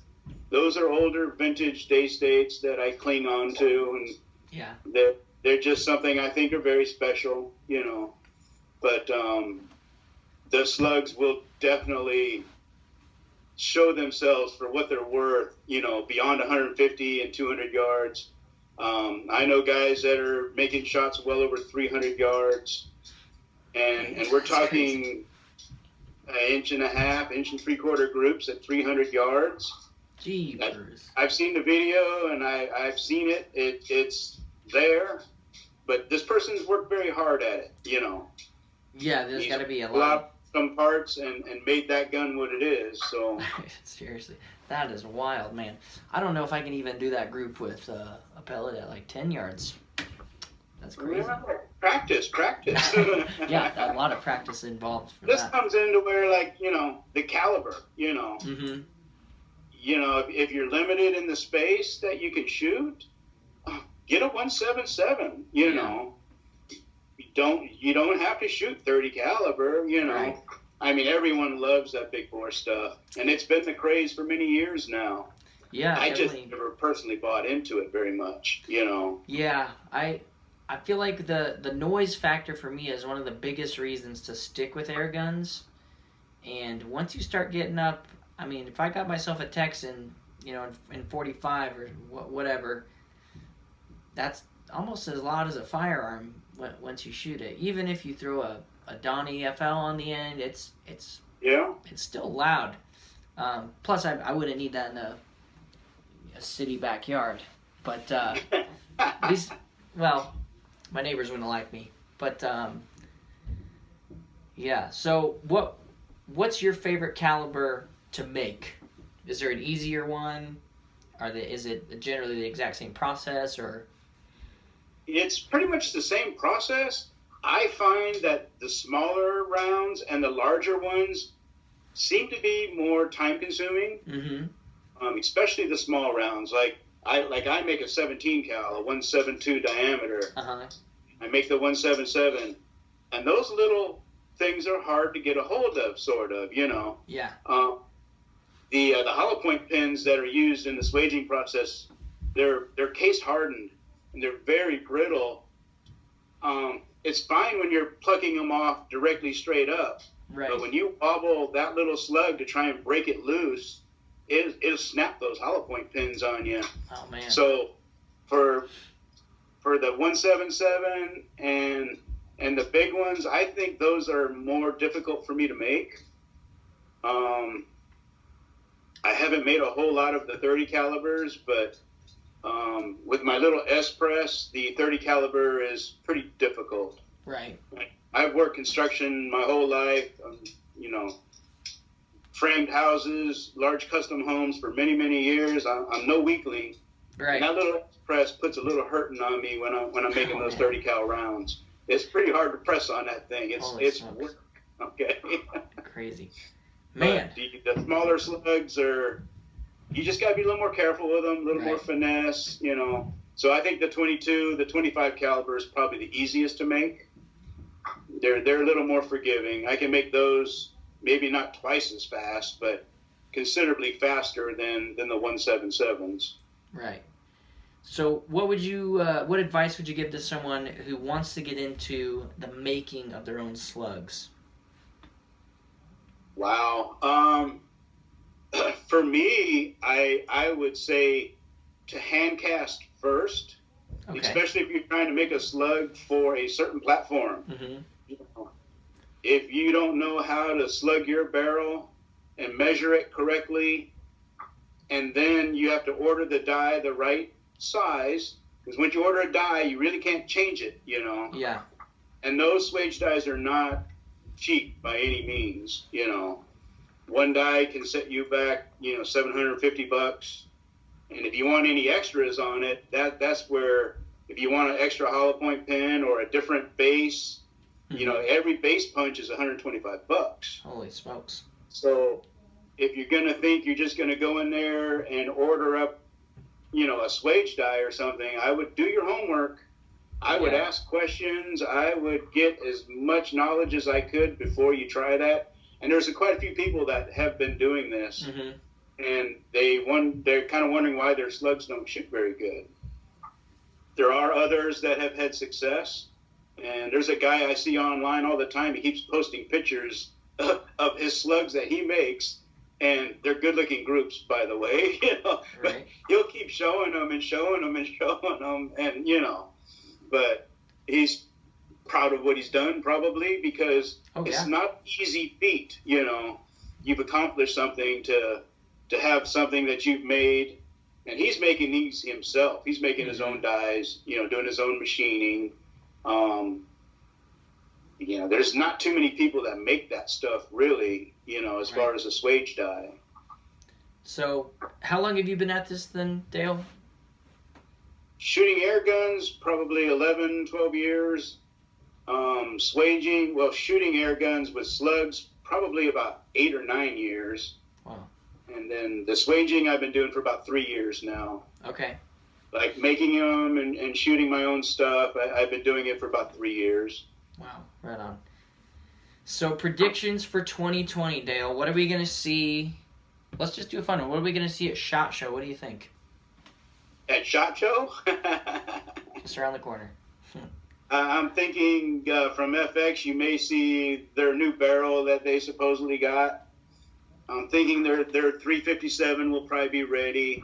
those are older vintage day states that I cling on to, and yeah, they're just something I think are very special, you know. But the slugs will definitely show themselves for what they're worth, you know, beyond 150 and 200 yards. I know guys that are making shots well over 300 yards, and we're talking an inch and a half, inch and 3/4 groups at 300 yards. Jeepers. I've seen the video, and I've seen it. It's there, but this person's worked very hard at it, you know. Yeah, there's got to be a lot. Lot some parts and made that gun what it is. So seriously, that is wild, man. I don't know if I can even do that group with a pellet at like 10 yards. That's crazy. Yeah, practice. Yeah, a lot of practice involved. This comes into where, like, you know, the caliber. You know, mm-hmm. You know, if you're limited in the space that you can shoot, get a 177. You know. You don't have to shoot 30 caliber, you know. Right. I mean, everyone loves that big bore stuff, and it's been the craze for many years now. Yeah, I definitely. just never personally bought into it very much, you know. Yeah, I feel like the noise factor for me is one of the biggest reasons to stick with air guns. And once you start getting up, I mean, if I got myself a Texan, you know, in 45 or whatever, that's almost as loud as a firearm once you shoot it. Even if you throw a Donnie FL on the end, it's still loud. Plus, I wouldn't need that in a city backyard. But at least, well, my neighbors wouldn't like me. But yeah. So what's your favorite caliber to make? Is there an easier one? Is it generally the exact same process, or? It's pretty much the same process. I find that the smaller rounds and the larger ones seem to be more time consuming, mm-hmm. Especially the small rounds. Like I make a 17 cal, a 172 diameter. Uh-huh. I make the 177, and those little things are hard to get a hold of, sort of, you know. Yeah. The hollow point pins that are used in the swaging process, they're case hardened. And they're very brittle. It's fine when you're plucking them off directly straight up. Right. But when you wobble that little slug to try and break it loose, it'll snap those hollow point pins on you. Oh, man. So for the 177 and the big ones, I think those are more difficult for me to make. I haven't made a whole lot of the 30 calibers, but with my little S-Press, the 30 caliber is pretty difficult. Right. I've worked construction my whole life, you know, framed houses, large custom homes for many, many years. I'm no weakling. Right. And that little S-Press puts a little hurting on me when I'm making those 30 cal rounds. It's pretty hard to press on that thing. It's work. Okay. Crazy. Man. The smaller slugs are... You just got to be a little more careful with them, a little more finesse, you know. So I think the 22, the 25 caliber is probably the easiest to make. They're a little more forgiving. I can make those maybe not twice as fast, but considerably faster than the 177s. Right. So what advice would you give to someone who wants to get into the making of their own slugs? Wow. For me, I would say to hand cast first, okay. Especially if you're trying to make a slug for a certain platform. Mm-hmm. You know, if you don't know how to slug your barrel and measure it correctly, and then you have to order the die the right size, because once you order a die, you really can't change it, you know. Yeah. And those swage dies are not cheap by any means, you know. One die can set you back, you know, $750. And if you want any extras on it, that's where, if you want an extra hollow point pin or a different base, you know, every base punch is $125. Holy smokes. So if you're going to think you're just going to go in there and order up, you know, a swage die or something, I would do your homework. I would ask questions. I would get as much knowledge as I could before you try that. And there's quite a few people that have been doing this, and they're kind of wondering why their slugs don't shoot very good. There are others that have had success, and there's a guy I see online all the time. He keeps posting pictures of his slugs that he makes, and they're good-looking groups, by the way. You know, right. But he'll keep showing them and showing them and showing them, and you know, but he's proud of what he's done, probably, because it's not an easy feat. You know, you've accomplished something to have something that you've made, and he's making these himself. He's making his own dies, you know, doing his own machining. You know, there's not too many people that make that stuff, really, you know, as far as a swage die. So, how long have you been at this then, Dale? Shooting air guns, probably 11, 12 years. Shooting air guns with slugs, probably about 8 or 9 years. Wow. And then the swaging I've been doing for about 3 years now. Okay. Like making them and shooting my own stuff, I've been doing it for about 3 years. Wow, right on. So predictions for 2020, Dale. What are we going to see? Let's just do a fun one. What are we going to see at SHOT Show? What do you think? At SHOT Show? Just around the corner. I'm thinking from FX, you may see their new barrel that they supposedly got. I'm thinking their 357 will probably be ready.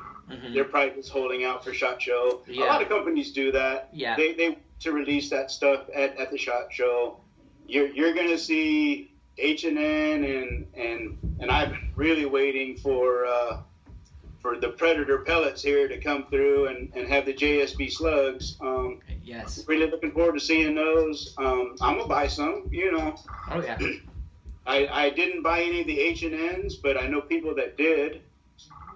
They're probably just holding out for SHOT Show. Yeah. A lot of companies do that. Yeah. They to release that stuff at the SHOT Show. You're going to see H&N and I've been really waiting for the Predator pellets here to come through and have the JSB slugs. Yes. Really looking forward to seeing those. I'm gonna buy some, you know. Oh yeah. I didn't buy any of the H&Ns, but I know people that did.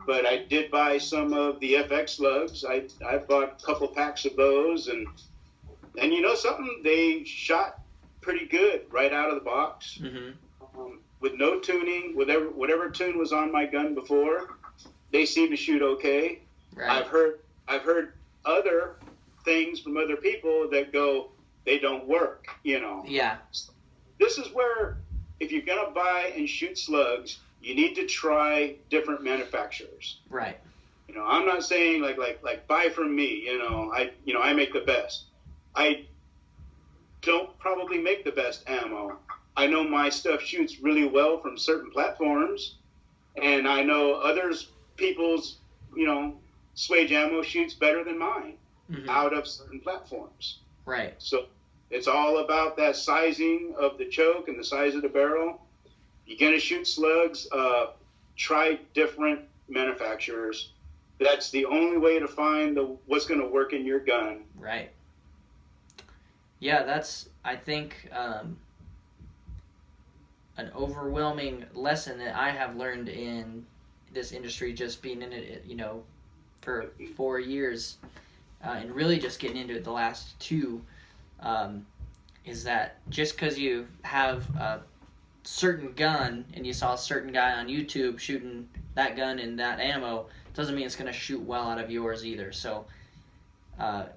But I did buy some of the FX slugs. I bought a couple packs of those, and you know something, they shot pretty good right out of the box. With no tuning, whatever tune was on my gun before, they seem to shoot okay. Right. I've heard other things from other people that go, they don't work, you know. Yeah. This is where, if you're gonna buy and shoot slugs, you need to try different manufacturers. Right. You know, I'm not saying like buy from me. You know, I make the best. I don't probably make the best ammo. I know my stuff shoots really well from certain platforms, and I know others people's, you know, swage ammo shoots better than mine out of certain platforms. Right. So it's all about that sizing of the choke and the size of the barrel. You're going to shoot slugs, try different manufacturers. That's the only way to find what's going to work in your gun. Right. Yeah, that's, I think, an overwhelming lesson that I have learned in this industry, just being in it, you know, for 4 years, and really just getting into it the last 2, is that just because you have a certain gun and you saw a certain guy on YouTube shooting that gun and that ammo, doesn't mean it's going to shoot well out of yours either. So,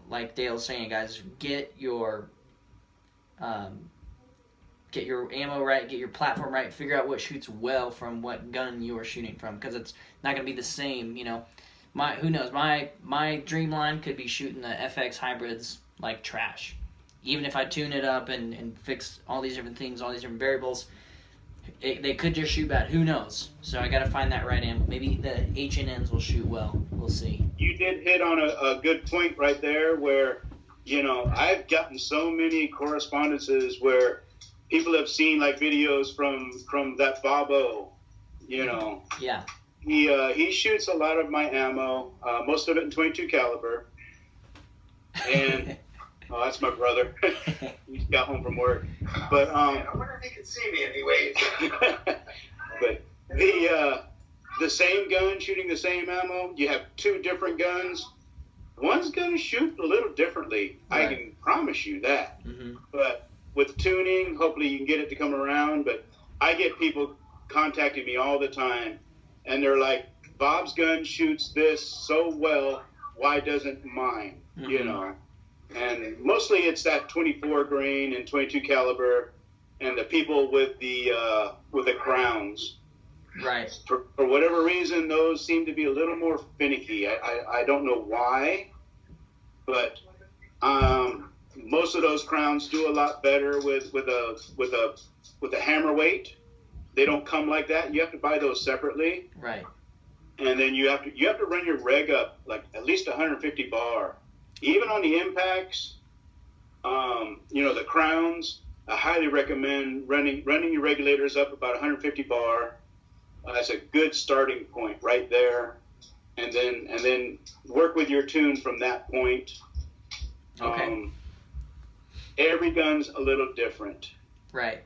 like Dale's saying, guys, get your get your ammo right, get your platform right, figure out what shoots well from what gun you are shooting from, because it's not going to be the same, you know. Who knows? My dream line could be shooting the FX hybrids like trash. Even if I tune it up and fix all these different things, all these different variables, they could just shoot bad. Who knows? So I got to find that right ammo. Maybe the H&Ns will shoot well. We'll see. You did hit on a good point right there where, you know, I've gotten so many correspondences where people have seen like videos from that Bobo, you know. Yeah. He shoots a lot of my ammo, most of it in .22 caliber. And oh, that's my brother. He got home from work. But I wonder if he can see me anyways. but the same gun shooting the same ammo, you have two different guns. One's going to shoot a little differently. Right. I can promise you that. Mm-hmm. But with tuning, hopefully you can get it to come around. But I get people contacting me all the time, and they're like, Bob's gun shoots this so well, why doesn't mine? Mm-hmm. You know? And mostly it's that 24 grain and .22 caliber, and the people with the crowns. Right. For whatever reason, those seem to be a little more finicky. I don't know why, but most of those crowns do a lot better with a hammer weight. They don't come like that. You have to buy those separately. Right. And then you have to run your reg up like at least 150 bar. Even on the impacts, you know, the crowns, I highly recommend running your regulators up about 150 bar. That's a good starting point right there, and then work with your tune from that point. Okay. Every gun's a little different. Right.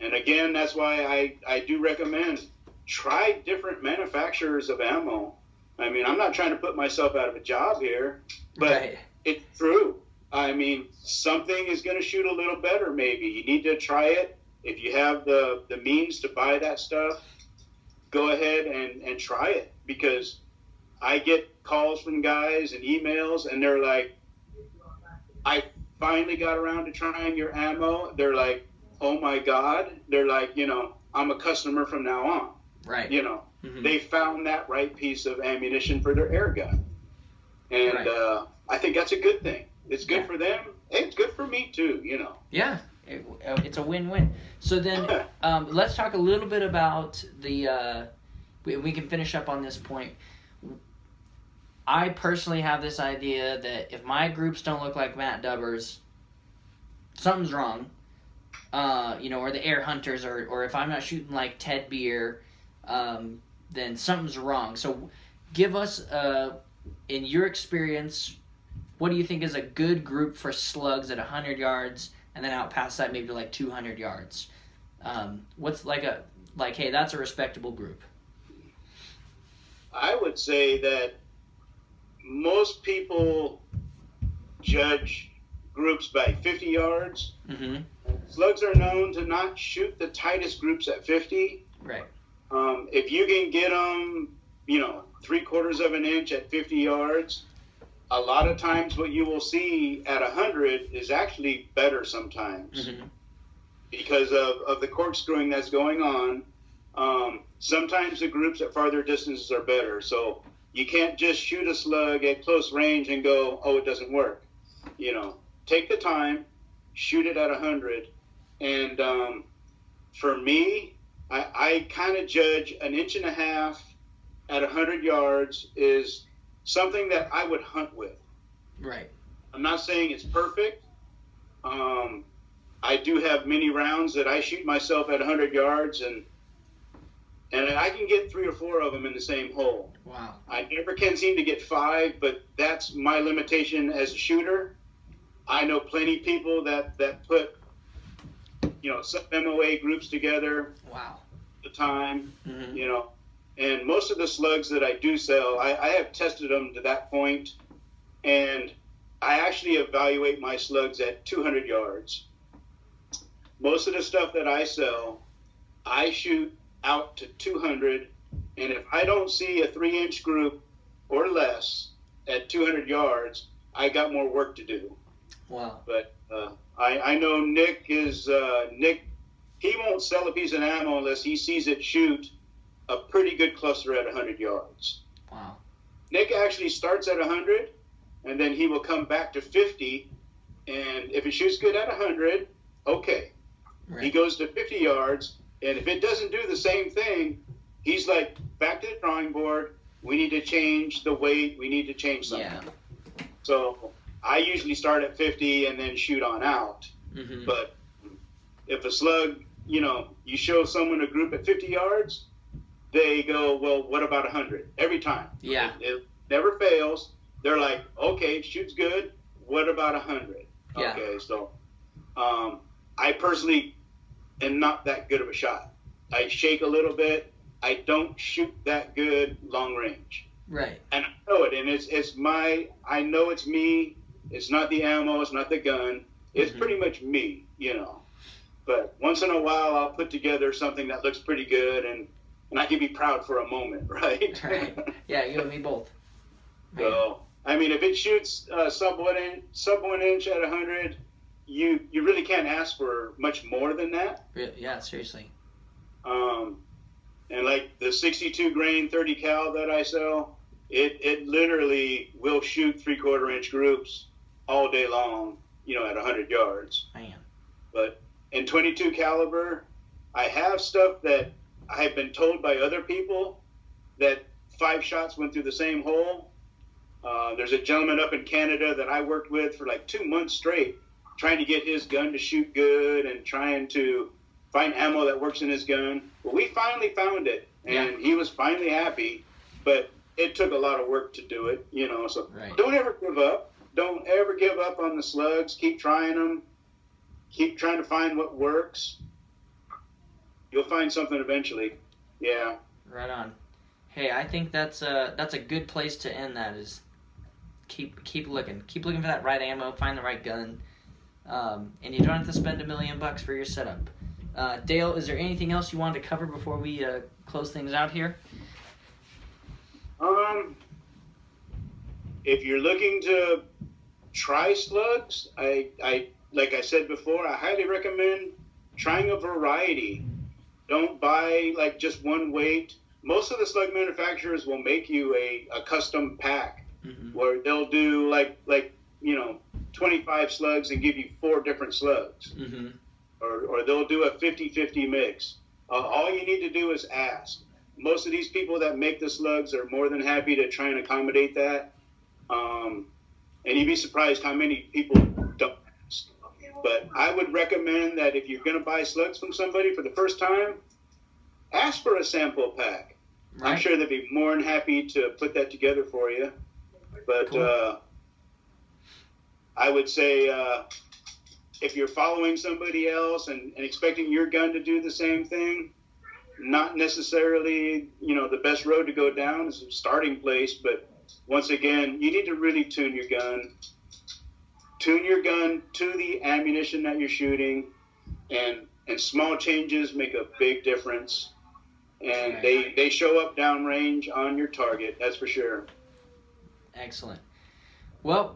And again, that's why I do recommend try different manufacturers of ammo. I mean, I'm not trying to put myself out of a job here, but right. It's true. I mean, something is going to shoot a little better maybe. You need to try it. If you have the means to buy that stuff, go ahead and try it, because I get calls from guys and emails, and they're like, I finally got around to trying your ammo. They're like, oh my God. They're like, you know, I'm a customer from now on. Right. You know, mm-hmm. They found that right piece of ammunition for their air gun. And right. I think that's a good thing. It's good for them. It's good for me too, you know. Yeah. It's a win-win. So then let's talk a little bit about the we can finish up on this point. I personally have this idea that if my groups don't look like Matt Dubbers, something's wrong. You know, or the Air Hunters, or if I'm not shooting like Ted Beer, then something's wrong. So give us, in your experience, what do you think is a good group for slugs at 100 yards, and then out past that maybe like 200 yards? What's hey, that's a respectable group? I would say that most people judge groups by 50 yards. Mm-hmm. Slugs are known to not shoot the tightest groups at 50. Right. If you can get them, you know, 3/4 of an inch at 50 yards, a lot of times what you will see at 100 is actually better sometimes, mm-hmm. because of the corkscrewing that's going on. Sometimes the groups at farther distances are better. So you can't just shoot a slug at close range and go, oh, it doesn't work. You know, take the time, shoot it at 100. And for me, I kind of judge 1.5 inches at 100 yards is something that I would hunt with. Right. I'm not saying it's perfect. I do have many rounds that I shoot myself at 100 yards, and I can get 3 or 4 of them in the same hole. Wow. I never can seem to get 5, but that's my limitation as a shooter. I know plenty of people that put, you know, some MOA groups together. Wow. The time, mm-hmm. you know, and most of the slugs that I do sell, I have tested them to that point, and I actually evaluate my slugs at 200 yards. Most of the stuff that I sell, I shoot out to 200, and if I don't see a 3-inch group or less at 200 yards, I got more work to do. Wow. But I know Nick he won't sell a piece of ammo unless he sees it shoot a pretty good cluster at 100 yards. Wow. Nick actually starts at 100, and then he will come back to 50, and if it shoots good at 100, okay. Right. He goes to 50 yards, and if it doesn't do the same thing, he's like, back to the drawing board. We need to change the weight. We need to change something. Yeah. So I usually start at 50 and then shoot on out. Mm-hmm. But if a slug, you show someone a group at 50 yards, they go, well, what about 100? Every time. Yeah. It never fails. They're like, okay, shoots good. What about 100? Yeah. Okay, so I personally am not that good of a shot. I shake a little bit. I don't shoot that good long range. Right. And I know it, and I know it's me. It's not the ammo. It's not the gun. It's pretty much me, But once in a while, I'll put together something that looks pretty good, and I can be proud for a moment, right? Right. Yeah, you and me both. So, I mean, if it shoots sub 1 inch at 100, you really can't ask for much more than that. Yeah, seriously. And like the 62 grain 30 cal that I sell, it literally will shoot 3/4 inch groups all day long, at 100 yards. Man. But in 22 caliber, I have stuff that I have been told by other people that 5 shots went through the same hole. There's a gentleman up in Canada that I worked with for like 2 months straight, trying to get his gun to shoot good and trying to find ammo that works in his gun. Well, we finally found it, and he was finally happy, but it took a lot of work to do it, so Right. Don't ever give up. Don't ever give up on the slugs. Keep trying them. Keep trying to find what works. You'll find something eventually. Yeah. Right on. Hey, I think that's a good place to end. That is, keep looking for that right ammo, find the right gun, and you don't have to spend $1 million for your setup. Dale, is there anything else you wanted to cover before we close things out here? If you're looking to try slugs, I like I said before, I highly recommend trying a variety. Don't buy like just one weight. Most of the slug manufacturers will make you a custom pack where they'll do like 25 slugs and give you 4 different slugs. Or they'll do a 50-50 mix. All you need to do is ask. Most of these people that make the slugs are more than happy to try and accommodate that. And you'd be surprised how many people don't ask. But I would recommend that if you're going to buy slugs from somebody for the first time, ask for a sample pack. Right. I'm sure they'd be more than happy to put that together for you. But cool. I would say if you're following somebody else and expecting your gun to do the same thing, not necessarily, the best road to go down is a starting place. But once again, you need to really tune your gun. Tune your gun to the ammunition that you're shooting, and small changes make a big difference. And they show up downrange on your target, that's for sure. Excellent. Well,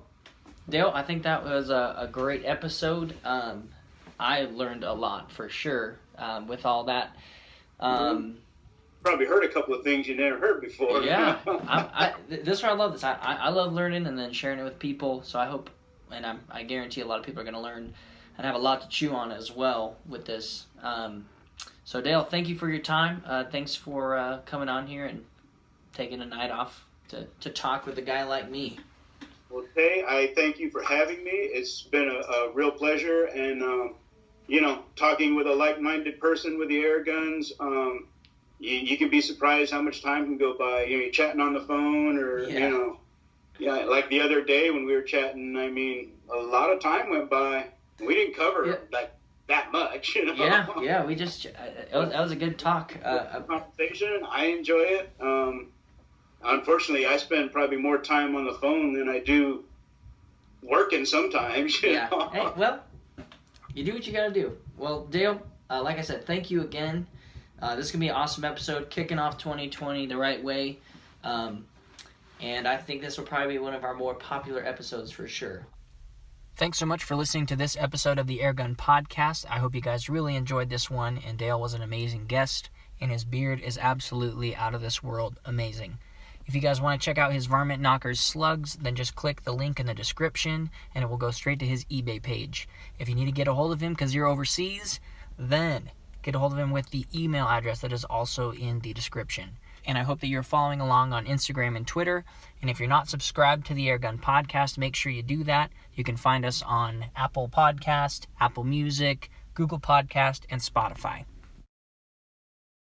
Dale, I think that was a great episode. I learned a lot for sure with all that. Probably heard a couple of things you never heard before. Yeah, this is why I love this. I love learning and then sharing it with people. So I hope, and I guarantee a lot of people are going to learn and have a lot to chew on as well with this. So Dale, thank you for your time. Thanks for coming on here and taking a night off to talk with a guy like me. Well, Tay, I thank you for having me. It's been a real pleasure, and talking with a like-minded person with the AIRGUNS, you can be surprised how much time can go by. You're chatting on the phone, or like the other day when we were chatting. I mean, a lot of time went by. We didn't cover like that much. Yeah. We just that was a good talk. Conversation. I enjoy it. Unfortunately, I spend probably more time on the phone than I do working sometimes. You know? Hey, well, you do what you got to do. Well, Dale, like I said, thank you again. This is going to be an awesome episode, kicking off 2020 the right way. And I think this will probably be one of our more popular episodes for sure. Thanks so much for listening to this episode of the Airgun Podcast. I hope you guys really enjoyed this one, and Dale was an amazing guest, and his beard is absolutely out of this world amazing. If you guys want to check out his Varmint Knockers Slugs, then just click the link in the description, and it will go straight to his eBay page. If you need to get a hold of him because you're overseas, then get a hold of him with the email address that is also in the description. And I hope that you're following along on Instagram and Twitter. And if you're not subscribed to the Airgun Podcast, make sure you do that. You can find us on Apple Podcast, Apple Music, Google Podcast, and Spotify.